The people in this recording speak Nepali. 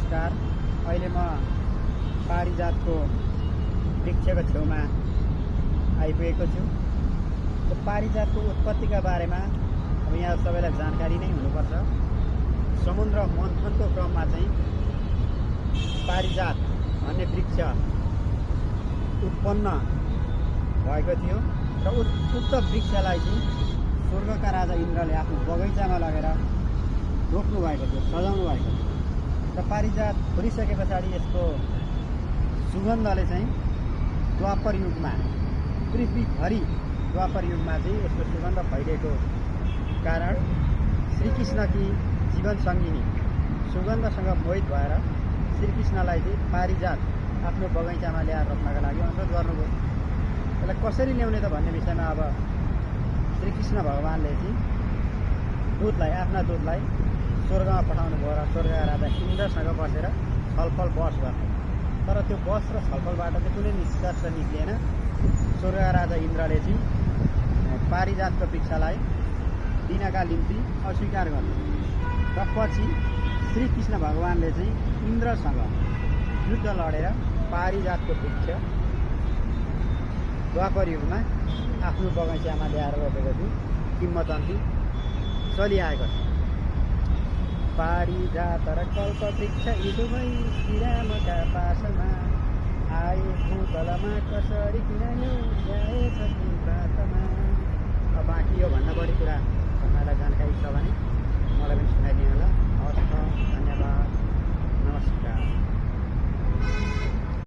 नमस्कार। अहिले म पारिजातको वृक्षको छेउमा आइपुगेको छु। पारिजातको उत्पत्तिका बारेमा अब यहाँ सबैलाई जानकारी नै हुनुपर्छ। समुद्र मन्थनको क्रममा चाहिँ पारिजात भन्ने वृक्ष उत्पन्न भएको थियो र उक्त वृक्षलाई चाहिँ स्वर्गका राजा इन्द्रले आफ्नो बगैँचामा लगेर रोप्नु भएको थियो, सजाउनु भएको थियो। र पारिजात फुलिसके पछाडि यसको सुगन्धले चाहिँ द्वापर युगमा पृथ्वीभरि द्वापर युगमा चाहिँ यसको सुगन्ध फैलिएको कारण श्रीकृष्णकी जीवन सङ्गिनी सुगन्धसँग मोहित भएर श्रीकृष्णलाई चाहिँ पारिजात आफ्नो बगैँचामा ल्याएर रोप्नका लागि अनुरोध गर्नुभयो। यसलाई कसरी ल्याउने त भन्ने विषयमा अब श्रीकृष्ण भगवानले चाहिँ आफ्ना दूतलाई स्वर्गमा पठाउनु भयो र स्वर्गका राजा इन्द्रसँग बसेर छलफल बहस गर्ने। तर त्यो बहस र छलफलबाट चाहिँ कुनै निष्कर्ष निक्लिएन। स्वर्गका राजा इन्द्रले चाहिँ पारिजातको वृक्षलाई दिनका निम्ति अस्वीकार गर्नु र पछि श्रीकृष्ण भगवानले चाहिँ इन्द्रसँग युद्ध लडेर पारिजातको वृक्ष द्वापर युगमा आफ्नो बगैँचामा ल्याएर रोपेको थियो। किम्वदन्ती चलिआएको छ। पारिजात र कल्प वृक्ष यी दुवै श्रीरामका पासमा आए भूतलमा कसरी किन ल्याएछ ती बाटमा। अब बाँकी यो भन्दा बढी कुरा तपाईँलाई जानकारी छ भने मलाई पनि सुनाइदिनु होला। हवस् त, धन्यवाद, नमस्कार।